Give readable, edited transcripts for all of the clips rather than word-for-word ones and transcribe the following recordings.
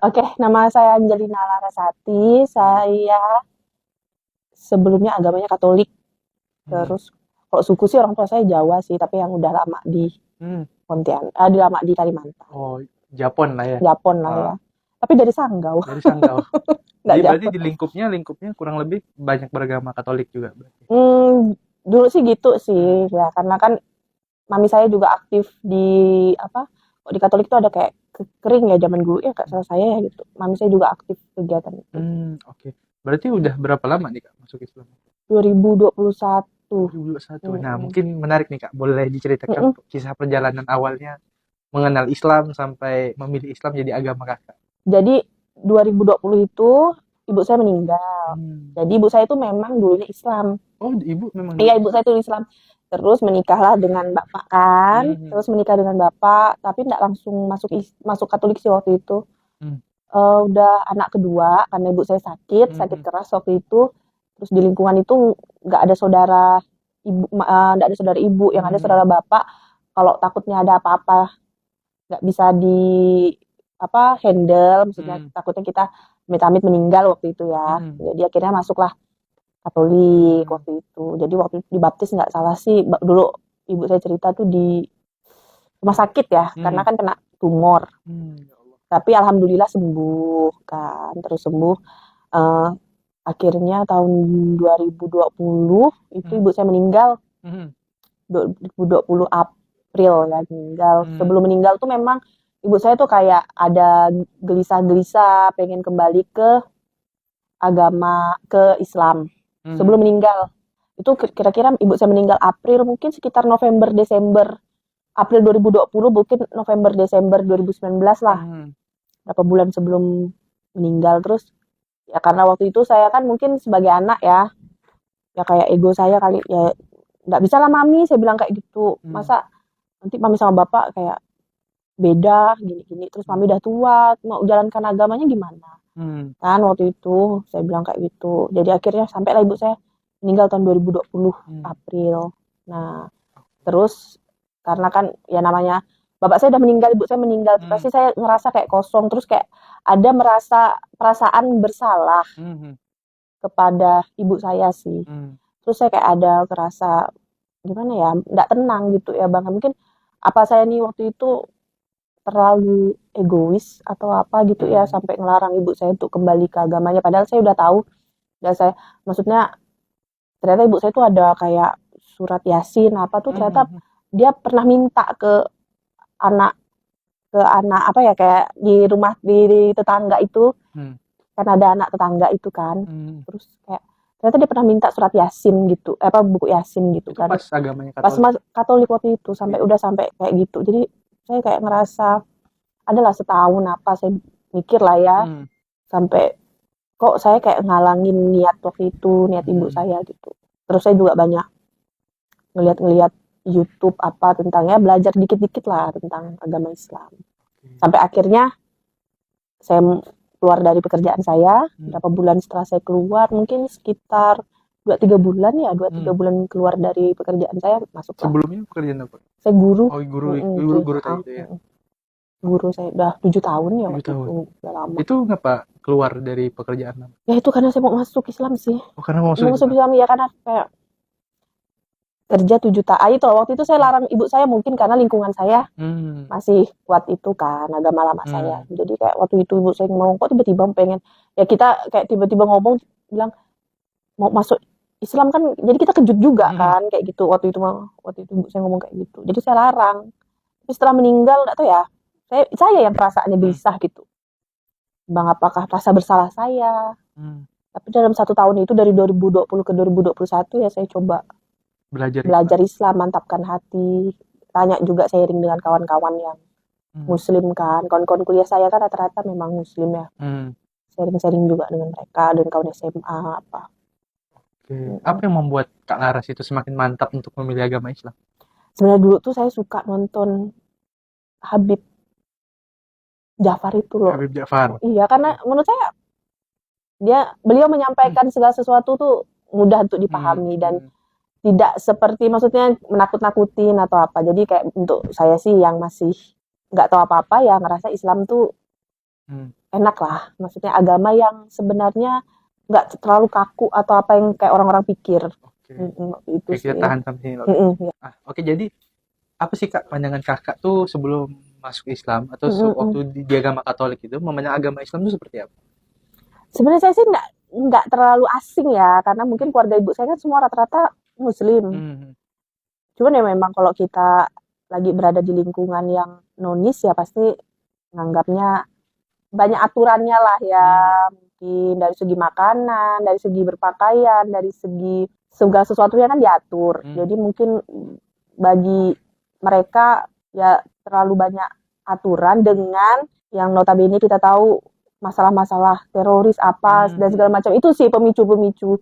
Oke, nama saya Angelina Larasati. Saya sebelumnya agamanya Katolik. Hmm. Terus kalau suku sih orang tua saya Jawa sih, tapi yang udah lama di Hmm. Pontianak, lama di Kalimantan, Oh, Japon lah ya. Japon lah Ah, ya. Tapi dari Sanggau, dari Sanggau. nggak Jadi berarti Japon. di lingkupnya kurang lebih banyak beragama Katolik juga berarti. Dulu sih gitu sih, Hmm. ya karena kan mami saya juga aktif di apa? Kok di Katolik itu ada kayak kering ya zaman dulu ya, kak salah saya ya gitu. Mami saya juga aktif kegiatan itu. Oke. Berarti udah berapa lama nih Kak masuk Islam? 2021. 2021. Nah, Mm-mm. mungkin menarik nih Kak. Boleh diceritakan Mm-mm. kisah perjalanan awalnya mengenal Islam sampai memilih Islam jadi agama Kakak? Jadi 2020 itu ibu saya meninggal. Hmm. Jadi ibu saya itu memang dulunya Islam. Oh, ibu memang dulu Iya, ibu Islam. saya itu Islam. Terus menikahlah dengan bapak kan. Hmm. Terus menikah dengan bapak, tapi tidak langsung masuk Katolik sih waktu itu. Hmm. Udah anak kedua karena ibu saya sakit, sakit Hmm. keras waktu itu. Terus di lingkungan itu nggak ada saudara ibu, nggak ada saudara ibu, yang ada Hmm. saudara bapak. Kalau takutnya ada apa-apa nggak bisa di apa handle, maksudnya Hmm. takutnya kita amit-amit meninggal waktu itu ya. Hmm. Jadi akhirnya masuklah Katolik Hmm. waktu itu. Jadi waktu itu dibaptis nggak salah sih dulu ibu saya cerita tuh di rumah sakit ya, karena Hmm. kan kena tumor. Ya Allah. Tapi alhamdulillah sembuh kan, terus sembuh. eh, Akhirnya tahun 2020 itu Hmm. ibu saya meninggal. Hmm. 2020 April ya meninggal. Hmm. Sebelum meninggal tuh memang ibu saya tuh kayak ada gelisah-gelisah pengen kembali ke agama ke Islam Hmm. sebelum meninggal. Itu kira-kira ibu saya meninggal April, mungkin sekitar November Desember. April 2020 mungkin November Desember 2019 lah. Hmm. Berapa bulan sebelum meninggal. Terus ya karena waktu itu saya kan mungkin sebagai anak ya, ya kayak ego saya kali ya, nggak bisa lah mami, saya bilang kayak gitu, Hmm. masa nanti mami sama bapak kayak beda gini-gini, terus Hmm. mami udah tua mau jalankan agamanya gimana Hmm. kan, waktu itu saya bilang kayak gitu. Jadi akhirnya sampai lah ibu saya meninggal tahun 2020 Hmm. April. Nah terus karena kan ya namanya bapak saya udah meninggal, ibu saya meninggal, Hmm. pasti saya ngerasa kayak kosong, terus kayak ada merasa perasaan bersalah Hmm. kepada ibu saya sih. Hmm. Terus saya kayak ada kerasa gimana ya, nggak tenang gitu ya bang, mungkin apa saya nih waktu itu terlalu egois atau apa gitu ya Hmm. sampai ngelarang ibu saya untuk kembali ke agamanya, padahal saya udah tahu, udah saya maksudnya ternyata ibu saya tuh ada kayak surat yasin apa tuh, ternyata Hmm. dia pernah minta anak ke anak apa ya, kayak di rumah di tetangga itu Hmm. kan ada anak tetangga itu kan, Hmm. terus kayak ternyata dia pernah minta surat yasin gitu, apa buku yasin gitu Itu kan, pas agamanya pas Katolik. Katolik waktu itu, sampai Iya. udah sampai kayak gitu. Jadi saya kayak ngerasa adalah setahun apa saya mikir lah ya, Hmm. sampai kok saya kayak ngalangin niat waktu itu, niat ibu Hmm. saya gitu. Terus saya juga banyak ngeliat-ngeliat YouTube apa tentangnya, belajar dikit-dikit lah tentang agama Islam. Sampai akhirnya saya keluar dari pekerjaan saya, Hmm. berapa bulan setelah saya keluar, mungkin sekitar 2-3 bulan ya, dua Hmm. tiga bulan keluar dari pekerjaan saya, masuklah. Sebelumnya pekerjaan apa? Saya guru, Oh, guru guru tuh, guru tadi itu ya. guru saya udah 7 tahun ya 7 waktu tahun. itu, udah lama. Itu ngapa keluar dari pekerjaan lama? Ya itu karena saya mau masuk Islam sih. Oh, karena mau masuk Mau masuk Islam. Islam ya karena kayak kerja 7 tahun itu waktu itu saya Hmm. larang ibu saya, mungkin karena lingkungan saya Hmm. masih kuat itu kan agama lama saya. Hmm. Jadi kayak waktu itu ibu saya ngomong kok tiba-tiba pengen, ya kita kayak tiba-tiba ngomong bilang mau masuk Islam kan, jadi kita kejut juga Hmm. kan kayak gitu waktu itu. Ibu saya ngomong kayak gitu, jadi saya larang. Tapi setelah meninggal nggak tahu ya, saya yang perasaannya Hmm. gelisah gitu bang, apakah rasa bersalah saya. Hmm. Tapi dalam 1 tahun itu dari 2020 ke 2021 ya saya coba Belajar Islam. belajar Islam, mantapkan hati, tanya juga sharing dengan kawan-kawan yang Hmm. muslim kan, kawan-kawan kuliah saya kan rata-rata memang muslim ya, Hmm. sharing-sharing juga dengan mereka, dengan kawan SMA apa. Oke. Apa yang membuat Kak Laras itu semakin mantap untuk memilih agama Islam? Sebenarnya dulu tuh saya suka nonton Habib Jafar itu loh. Habib Ja'far. Iya, karena menurut saya beliau Hmm. menyampaikan segala sesuatu tuh mudah untuk Hmm. dipahami dan tidak seperti maksudnya menakut-nakutin atau apa. Jadi kayak untuk saya sih yang masih nggak tahu apa-apa ya ngerasa Islam tuh Hmm. enak lah. Maksudnya agama yang sebenarnya nggak terlalu kaku atau apa yang kayak orang-orang pikir. Oke. Waktu itu Kayak kita sih. tahan sampai sini loh. Ya. Oke, jadi apa sih Kak pandangan Kakak tuh sebelum masuk Islam atau Mm-mm. waktu di agama Katolik itu memandang agama Islam itu seperti apa? Sebenarnya saya sih nggak terlalu asing ya, karena mungkin keluarga ibu saya kan semua rata-rata Muslim. Hmm. Cuman ya memang kalau kita lagi berada di lingkungan yang nonis ya pasti nganggapnya banyak aturannya lah ya. Mungkin dari segi makanan, dari segi berpakaian, dari segi segala sesuatunya kan diatur. Jadi mungkin bagi mereka ya terlalu banyak aturan dengan yang notabene kita tahu masalah-masalah teroris apa dan segala macam. Itu sih pemicu-pemicu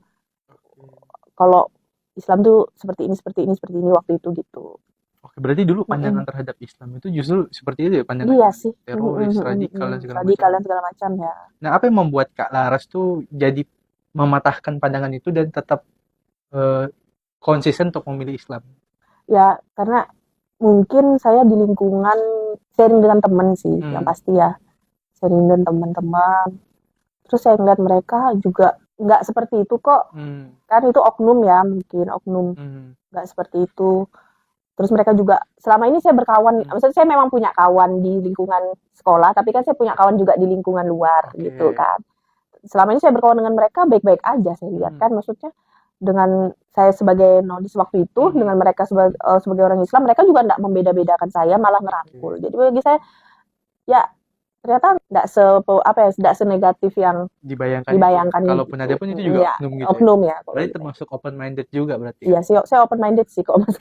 kalau Islam tuh seperti ini waktu itu gitu. Oke, berarti dulu pandangan terhadap Islam itu justru seperti itu ya pandangan? Iya sih. Teroris, radikal dan segala Radikal macam. dan segala macam ya. Nah, apa yang membuat Kak Laras tuh jadi mematahkan pandangan itu dan tetap konsisten untuk memilih Islam? Ya, karena mungkin saya di lingkungan sharing dengan teman sih, yang pasti ya. Sharing dengan teman-teman. Terus saya ngeliat mereka juga nggak seperti itu kok. Kan itu oknum ya, mungkin oknum. Nggak seperti itu. Terus mereka juga, selama ini saya berkawan, maksudnya saya memang punya kawan di lingkungan sekolah, tapi kan saya punya kawan juga di lingkungan luar gitu kan. Selama ini saya berkawan dengan mereka baik-baik aja saya lihat kan, maksudnya dengan saya sebagai nonis waktu itu, dengan mereka sebagai orang Islam, mereka juga nggak membeda-bedakan saya, malah ngerangkul. Jadi bagi saya, ya ternyata nggak senegatif yang dibayangkan. Kalaupun ada pun itu juga ya, oknum gitu. Oknum ya. Berarti termasuk open minded juga berarti. Iya sih, saya open minded sih kok mas.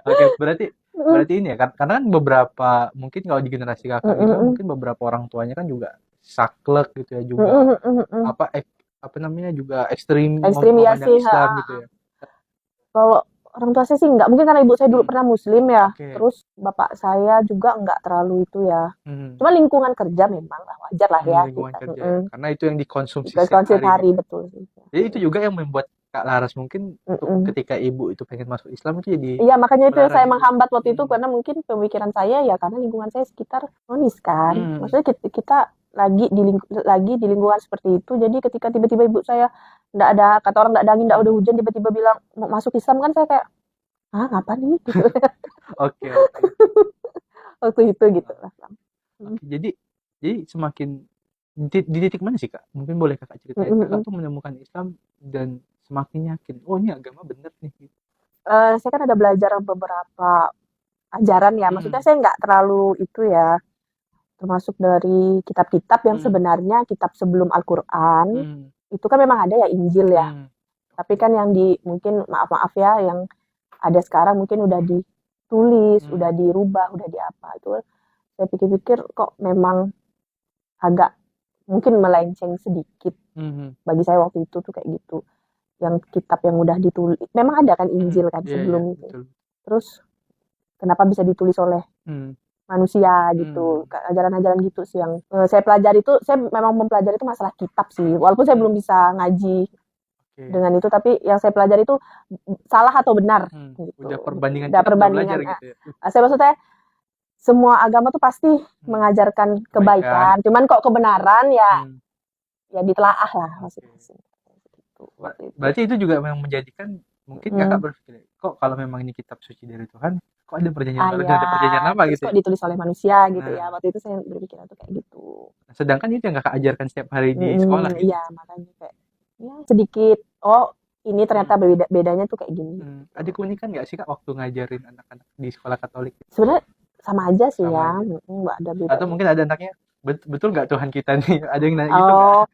Oke, berarti ini ya karena kan beberapa mungkin kalau di generasi kakak gitu mungkin beberapa orang tuanya kan juga saklek gitu ya juga apa namanya juga ekstrim ya sih, Islam gitu ya. Kalau orang tua saya sih nggak, mungkin karena ibu saya dulu pernah Muslim ya. Terus bapak saya juga nggak terlalu itu ya. Cuma lingkungan kerja memang wajar lah ya. Lingkungan kerja. Karena itu yang dikonsumsi setiap hari betul. Jadi itu juga yang membuat Kak Laras mungkin ketika ibu itu pengen masuk Islam itu jadi. Iya, makanya itu yang saya menghambat waktu itu karena mungkin pemikiran saya ya karena lingkungan saya sekitar nonis kan. Maksudnya kita lagi di lingkungan seperti itu. Jadi ketika tiba-tiba ibu saya nggak ada, kata orang nggak ada angin, nggak ada hujan, tiba-tiba bilang mau masuk Islam kan saya kayak ngapa nih? Gitu. Oke. Waktu itu gitu lah. Jadi semakin di titik mana sih Kak? Mungkin boleh Kakak ceritain. Kakak tuh menemukan Islam dan semakin yakin, oh ini agama bener nih. Saya kan ada belajar beberapa ajaran ya. Maksudnya saya nggak terlalu itu ya. Termasuk dari kitab-kitab yang sebenarnya kitab sebelum Al-Quran. Itu kan memang ada ya Injil ya. Tapi kan yang mungkin maaf ya yang ada sekarang mungkin udah ditulis, udah dirubah, udah diapa. Itu saya pikir-pikir kok memang agak mungkin melenceng sedikit. Bagi saya waktu itu tuh kayak gitu. Yang kitab yang udah ditulis, memang ada kan Injil kan sebelum itu. Betul. Terus kenapa bisa ditulis oleh manusia gitu, ajaran-ajaran gitu sih yang saya pelajari itu, saya memang mempelajari itu masalah kitab sih, walaupun saya belum bisa ngaji dengan itu, tapi yang saya pelajari itu salah atau benar gitu. Udah perbandingan gitu ya. Saya maksudnya semua agama tuh pasti mengajarkan kebaikan, cuman kok kebenaran ya ditelaah lah masing-masing. Berarti itu juga memang menjadikan mungkin kakak berpikir kok kalau memang ini kitab suci dari Tuhan kok ada perjanjian lama gitu kok ditulis oleh manusia gitu ya, waktu itu saya berpikir tuh kayak gitu. Sedangkan itu yang kakak ajarkan setiap hari di sekolah gitu. Iya, makanya kayak ya sedikit ini ternyata bedanya tuh kayak gini. Ada keunikan nggak sih Kak waktu ngajarin anak-anak di sekolah Katolik? Sebenarnya sama aja sih ya, nggak ada beda. Atau mungkin ada anaknya betul nggak Tuhan kita nih, ada yang nanya gitu nggak?